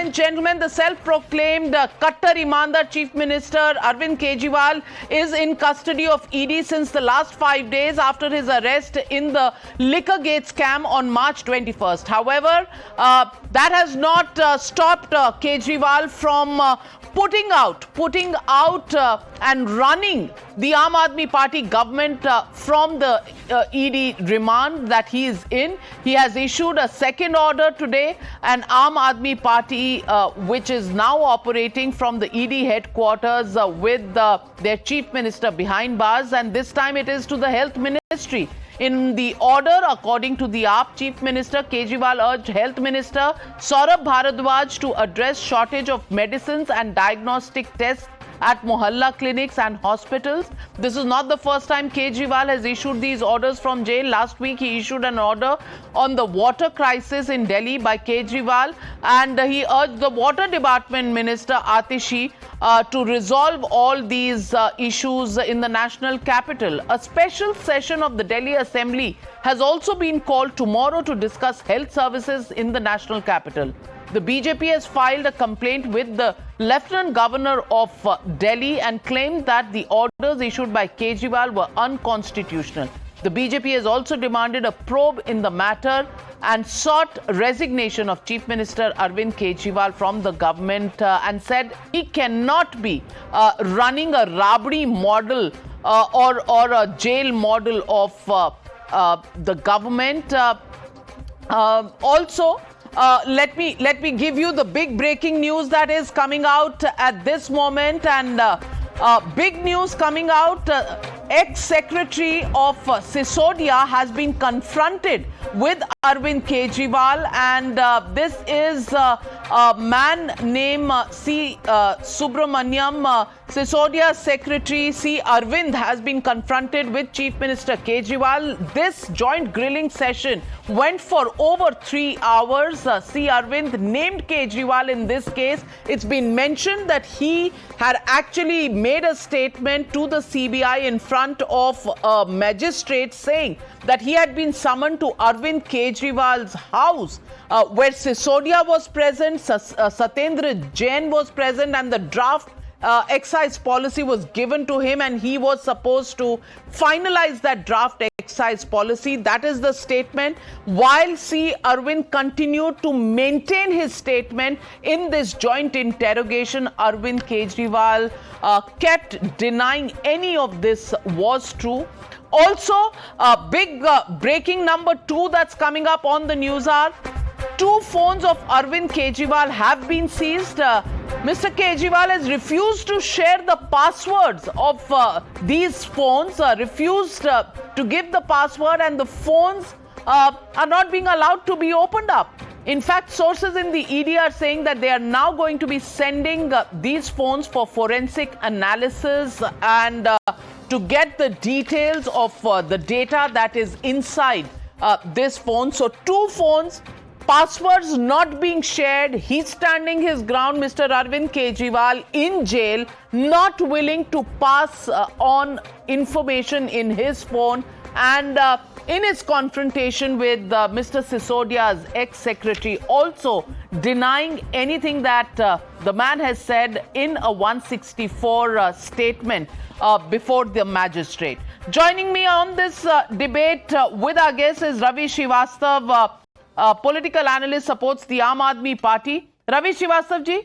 and gentlemen, the self-proclaimed Kattar Imandar Chief Minister Arvind Kejriwal is in custody of ED since the last 5 days after his arrest in the Liquorgate scam on March 21st. However, that has not stopped Kejriwal from putting out and running the Aam Aadmi Party government from the ED remand that he is in. He has issued a second order today, and Aam Aadmi Party, which is now operating from the ED headquarters with their chief minister behind bars, and this time it is to the health ministry. In the order, according to the AAP Chief Minister, Kejriwal urged Health Minister Saurabh Bharadwaj to address shortage of medicines and diagnostic tests at Mohalla clinics and hospitals. This is not the first time Kejriwal has issued these orders from jail. Last week, he issued an order on the water crisis in Delhi by Kejriwal, and he urged the Water Department Minister Atishi to resolve all these issues in the national capital. A special session of the Delhi Assembly has also been called tomorrow to discuss health services in the national capital. The BJP has filed a complaint with the Lieutenant Governor of Delhi and claimed that the orders issued by Kejriwal were unconstitutional. The BJP has also demanded a probe in the matter and sought resignation of Chief Minister Arvind Kejriwal from the government and said he cannot be running a rabdi model or a jail model of the government. Let me give you the big breaking news that is coming out at this moment, and big news coming out. Ex-secretary of Sisodia has been confronted with Arvind Kejriwal, and this is a man named C. Subramaniam. Sisodia Secretary C. Arvind has been confronted with Chief Minister Kejriwal. This joint grilling session went for over 3 hours. C. Arvind named Kejriwal in this case. It's been mentioned that he had actually made a statement to the CBI in front of a magistrate saying that he had been summoned to Arvind Kejriwal's house where Sisodia was present, Satyendra Jain was present, and the draft excise policy was given to him, and he was supposed to finalize that draft excise policy. That is the statement. While C. Arvind continued to maintain his statement in this joint interrogation, Arvind Kejriwal kept denying any of this was true. Also, big breaking number 2 that's coming up on the news are 2 phones of Arvind Kejriwal have been seized. Mr. Kejriwal has refused to share the passwords of these phones, refused to give the password, and the phones are not being allowed to be opened up. In fact, sources in the ED are saying that they are now going to be sending these phones for forensic analysis and to get the details of the data that is inside this phone. So 2 phones, passwords not being shared. He's standing his ground, Mr. Arvind Kejriwal, in jail, not willing to pass on information in his phone, and in his confrontation with Mr. Sisodia's ex-secretary, also denying anything that the man has said in a 164 statement before the magistrate. Joining me on this debate with our guest is Ravi Srivastava, political analyst, supports the Aam Aadmi Party. Ravi Srivastava ji,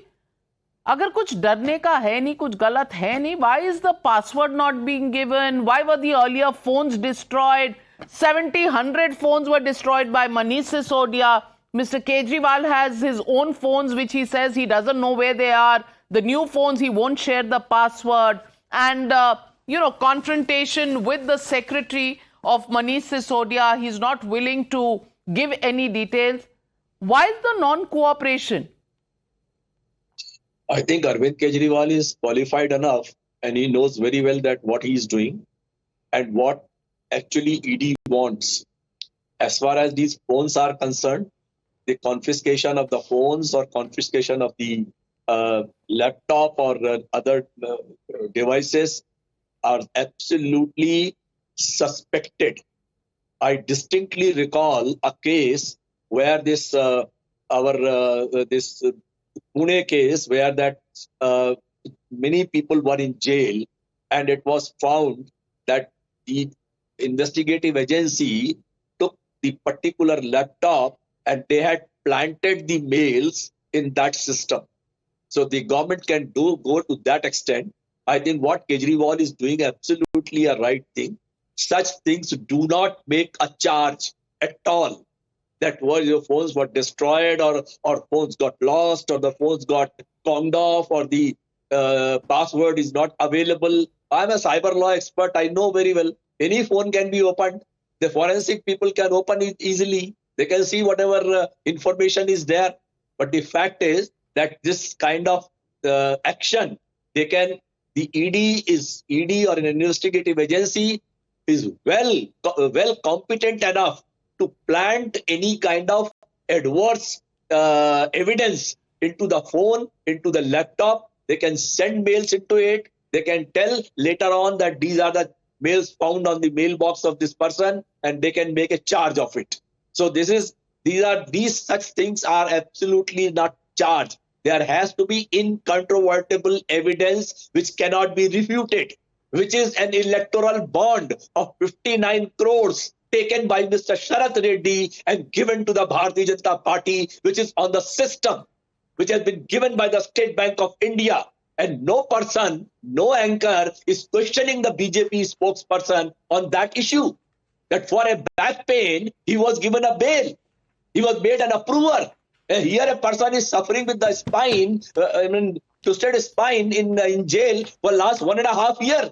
अगर कुछ डरने का है नहीं, कुछ गलत है नहीं, why is the password not being given? Why were the earlier phones destroyed? 70, 100 phones were destroyed by Manish Sisodia. Mr. Kejriwal has his own phones, which he says he doesn't know where they are. The new phones, he won't share the password. And, confrontation with the secretary of Manish Sisodia, he's not willing to give any details. Why is the non-cooperation? I think Arvind Kejriwal is qualified enough, and he knows very well that what he is doing and what actually ED wants. As far as these phones are concerned, the confiscation of the phones or confiscation of the laptop or other devices are absolutely suspected. I distinctly recall a case where this Pune case where that many people were in jail, and it was found that the investigative agency took the particular laptop and they had planted the mails in that system. So the government can go to that extent. I think what Kejriwal is doing absolutely a right thing. Such things do not make a charge at all. That was your phones were destroyed, or phones got lost, or the phones got conned off, or the password is not available. I'm a cyber law expert. I know very well. Any phone can be opened. The forensic people can open it easily. They can see whatever information is there. But the fact is that this kind of action, the ED or an investigative agency is well competent enough to plant any kind of adverse evidence into the phone, into the laptop. They can send mails into it. They can tell later on that these are the mails found on the mailbox of this person, and they can make a charge of it. So these such things are absolutely not charged. There has to be incontrovertible evidence which cannot be refuted, which is an electoral bond of 59 crores taken by Mr. Sharath Reddy and given to the Bharatiya Janata Party, which is on the system, which has been given by the State Bank of India. And no person, no anchor is questioning the BJP spokesperson on that issue. That for a back pain, he was given a bail. He was made an approver. Here a person is suffering with the spine, twisted spine in jail for last 1.5 years.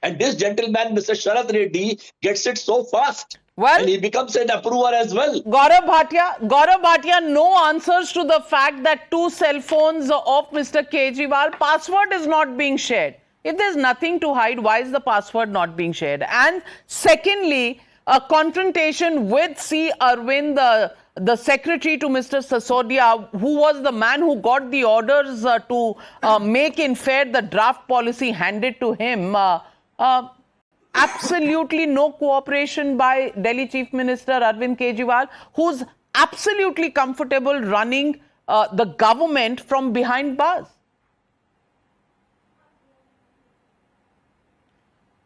And this gentleman, Mr. Sharath Reddy, gets it so fast. Well, and he becomes an approver as well. Gaurav Bhatia, no answers to the fact that 2 cell phones of Mr. Kejriwal, password is not being shared. If there's nothing to hide, why is the password not being shared? And secondly, a confrontation with C. Arvind, the secretary to Mr. Sisodia, who was the man who got the orders to make in fair the draft policy handed to him. Absolutely no cooperation by Delhi Chief Minister Arvind Kejriwal, who's absolutely comfortable running the government from behind bars.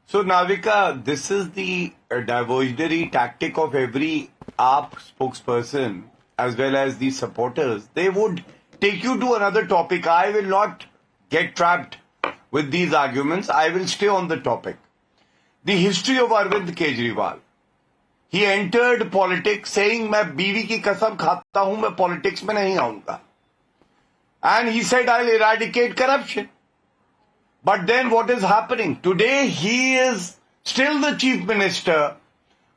So, Navika, this is the diversionary tactic of every AAP spokesperson as well as the supporters. They would take you to another topic. I will not get trapped with these arguments. I will stay on the topic. The history of Arvind Kejriwal. He entered politics saying, "मैं बीवी की कसम खाता हूं, मैं politics में नहीं आऊंगा." And he said, "I'll eradicate corruption." But then what is happening? Today he is still the chief minister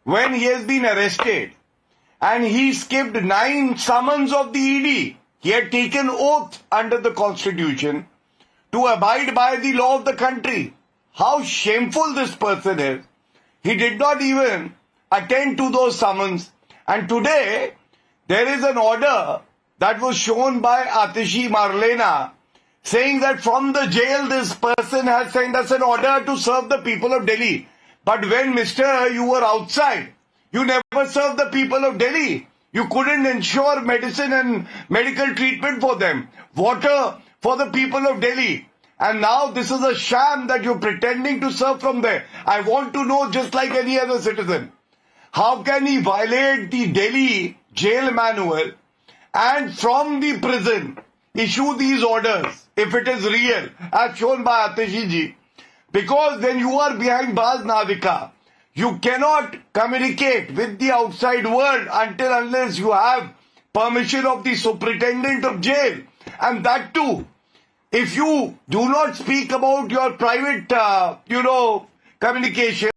when he has been arrested. And he skipped 9 summons of the ED. He had taken oath under the constitution to abide by the law of the country. How shameful this person is. He did not even attend to those summons. And today, there is an order that was shown by Atishi Marlena saying that from the jail, this person has sent us an order to serve the people of Delhi. But when, Mister, you were outside, you never served the people of Delhi. You couldn't ensure medicine and medical treatment for them. Water for the people of Delhi. And now this is a sham that you're pretending to serve from there. I want to know, just like any other citizen, how can he violate the Delhi jail manual and from the prison issue these orders if it is real, as shown by Atishi ji? Because when you are behind bars, Navika, you cannot communicate with the outside world unless you have permission of the superintendent of jail. And that too, if you do not speak about your private, communication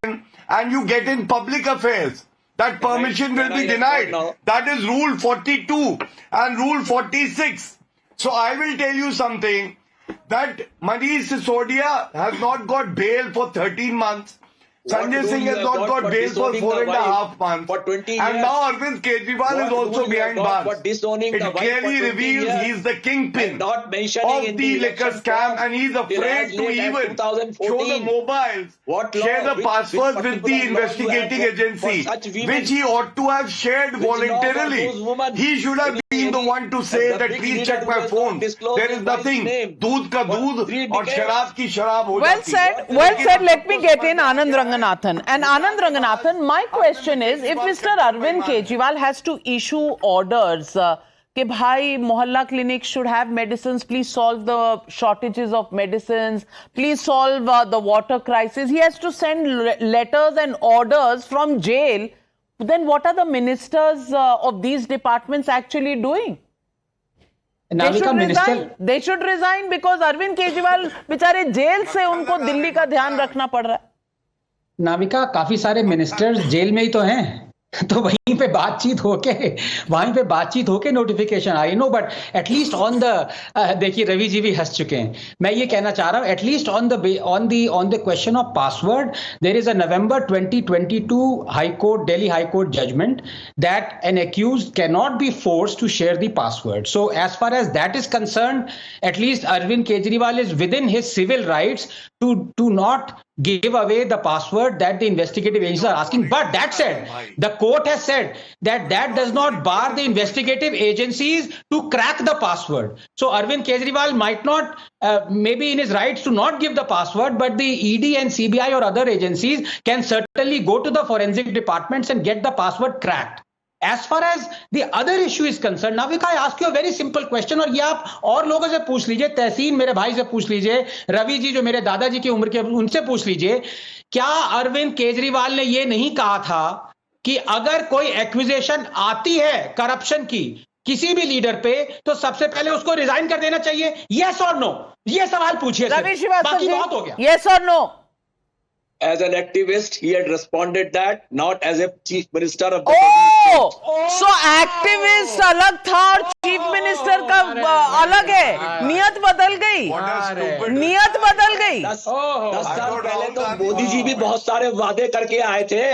and you get in public affairs, that permission will be denied. That is Rule 42 and Rule 46. So I will tell you something, that Manish Sisodia has not got bail for 13 months. Sanjay Singh has not got bail for 4.5 months. For 20 and years. now Arvind Kejriwal is also behind bars. For disowning It the wife clearly for 20 reveals years he's the kingpin and not mentioning of the liquor scam, and he's afraid to even show the mobiles, share the passwords with the investigating agency, which he ought to have shared voluntarily. He should have been the one to say that please check my phone. There is nothing. Doodh ka doodh aur sharab ki sharab ho Well jati. said. Well said. Let me get in Anand Ranganathan. And Anand Ranganathan, my question is, if Mr. Arvind Kejriwal has to issue orders कि भाई mohalla clinics should have medicines, please solve the shortages of medicines, please solve the water crisis, he has to send letters and orders from jail, then what are the ministers of these departments actually doing? They should resign because Arvind Kejriwal बेचारे jail से उनको दिल्ली का ध्यान रखना पड़ रहा है. नाविका, काफी सारे मिनिस्टर्स जेल में ही तो हैं, तो वहीं पे बातचीत होके नोटिफिकेशन आई. No, but at least on the देखिए रवि जी भी हंस चुके हैं. मैं ये कहना चाह रहा हूं, at least on the question of password, there is a November 2022 Delhi High Court judgment that an accused cannot be forced to share the password. So as far as that is concerned, at least Arvind Kejriwal is within his civil rights to not give away the password that the investigative agencies are asking. But that said, the court has said that does not bar the investigative agencies to crack the password. So Arvind Kejriwal might not, maybe in his rights to not give the password, but the ED and CBI or other agencies can certainly go to the forensic departments and get the password cracked. As far as the other issue is concerned, Navika, I ask you a very simple question, और ये आप और लोगों से पूछ लीजिए, तहसीन मेरे भाई से पूछ लीजिए, रवि जी जो मेरे दादाजी की उम्र के, उनसे पूछ लीजिए, क्या अरविंद केजरीवाल ने ये नहीं कहा था कि अगर कोई एक्विजिशन आती है करप्शन की किसी भी लीडर पे तो सबसे पहले उसको रिजाइन कर देना चाहिए? यस और नो, ये सवाल पूछिए. रवि श्रीवास्तव, बाकी बहुत हो गया. यस और no. As an activist, he had responded that, not as a chief minister of the so activist अलग था और चीफ मिनिस्टर का अलग है. नियत बदल गई. 10 साल पहले तो मोदी जी भी बहुत सारे वादे करके आए थे.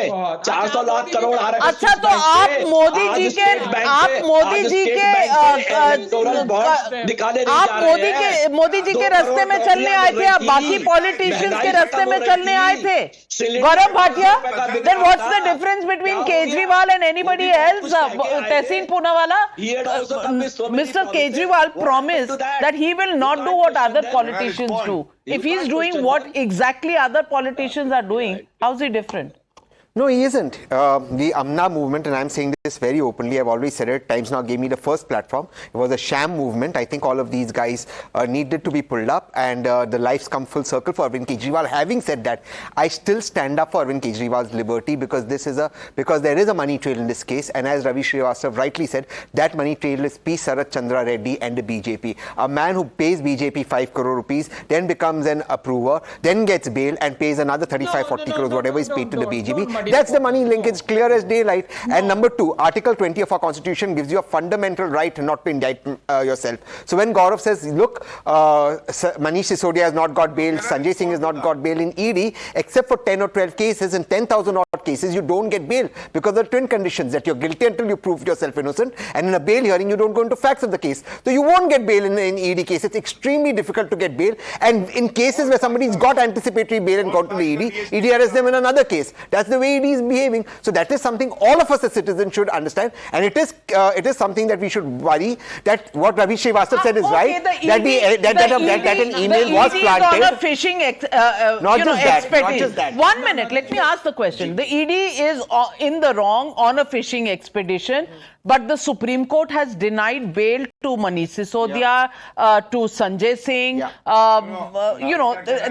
400 लाख करोड़ आ रहे. अच्छा, तो आप मोदी जी के रास्ते में चलने आए थे, आप बाकी पॉलिटिशियंस के रास्ते में चलने आए थे. Gaurav Bhatia, then what's the difference between Kejriwal and anybody else? Tehseen Poonawala, Mr. Kejriwal promised that he will not do what other politicians do. If he's doing what exactly other politicians are doing, how's he different? No, he isn't. The Amna movement, and I'm saying this very openly, I've always said it, Times Now gave me the first platform. It was a sham movement. I think all of these guys needed to be pulled up, and the life's come full circle for Arvind Kejriwal. Having said that, I still stand up for Arvind Kejriwal's liberty because because there is a money trail in this case, and as Ravi Srivastava rightly said, that money trail is P. Sarath Chandra Reddy and the BJP. A man who pays BJP 5 crore rupees, then becomes an approver, then gets bail and pays another 35-40 crores, whatever is paid to the BJP. That's the money linkage, clear as daylight. No. And number two, Article 20 of our Constitution gives you a fundamental right not to indict yourself. So when Gaurav says, look, Manish Sisodia has not got bail, Sanjay Singh has not got bail in ED, except for 10 or 12 cases, in 10,000 odd cases, you don't get bail because of the twin conditions that you're guilty until you prove yourself innocent, and in a bail hearing, you don't go into facts of the case. So you won't get bail in ED case. It's extremely difficult to get bail. And in cases where somebody's got anticipatory bail and gone to the ED arrests them in another case. That's the way ED is behaving. So that is something all of us as citizens should understand, and it is something that we should worry that what Ravi Srivastava said is right, that an email was planted. On a phishing expedition. 1 minute, let me ask the question. The ED is in the wrong on a phishing expedition, but the Supreme Court has denied bail to Manish Sisodia, to Sanjay Singh.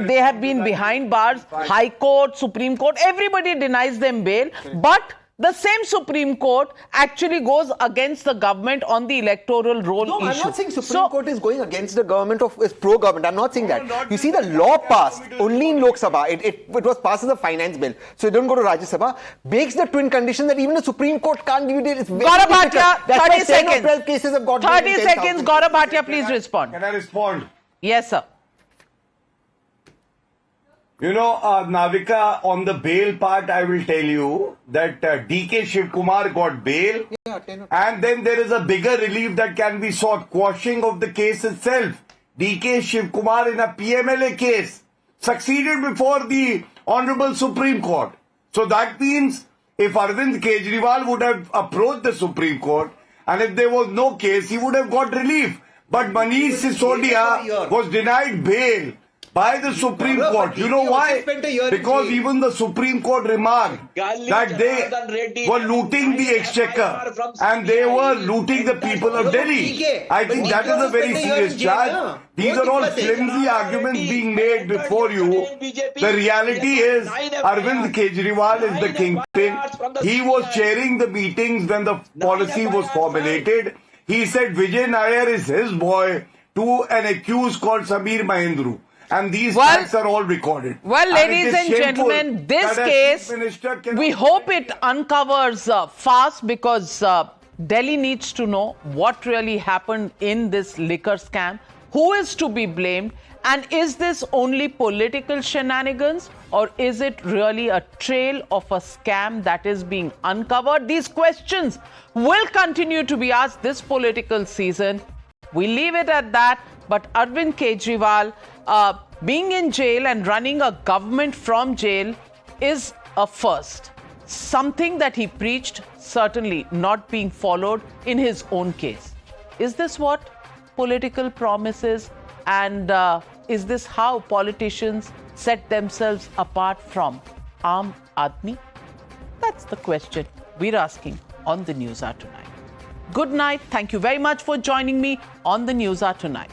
They have been behind bars. High Court, Supreme Court, everybody denies them bail. But the same Supreme Court actually goes against the government on the electoral roll issue. I'm not saying Supreme Court is going against the government is pro-government. I'm not saying that. You see, the law passed only in Lok Sabha. It was passed as a finance bill. So it don't go to Rajya Sabha. Makes the twin condition that even the Supreme Court can't give you bail. Gaurav Bhatia, 30 seconds. 12 cases have got 30 seconds. Gaurav Bhatia, please respond. Can I respond? Yes, sir. You know, Navika, on the bail part, I will tell you that DK Shivkumar got bail. And then there is a bigger relief that can be sought, quashing of the case itself. DK Shivkumar in a PMLA case succeeded before the Honorable Supreme Court. So that means if Arvind Kejriwal would have approached the Supreme Court and if there was no case, he would have got relief. But Manish Sisodia was denied bail by the Supreme Court. You know why? Because even the Supreme Court remarked that they were looting the exchequer and they were looting the people of Delhi. I think that is a very serious charge. These are all flimsy arguments being made before you. The reality is Arvind Kejriwal is the kingpin. He was chairing the meetings when the policy was formulated. He said Vijay Nair is his boy to an accused called Samir Mahindru. And these facts are all recorded. Well, ladies and gentlemen, this case, we hope it uncovers fast because Delhi needs to know what really happened in this liquor scam. Who is to be blamed? And is this only political shenanigans or is it really a trail of a scam that is being uncovered? These questions will continue to be asked this political season. We leave it at that. But Arvind Kejriwal being in jail and running a government from jail is a first. Something that he preached, certainly not being followed in his own case. Is this what political promises and is this how politicians set themselves apart from Aam Aadmi? That's the question we're asking on the News Hour tonight. Good night. Thank you very much for joining me on the News Hour tonight.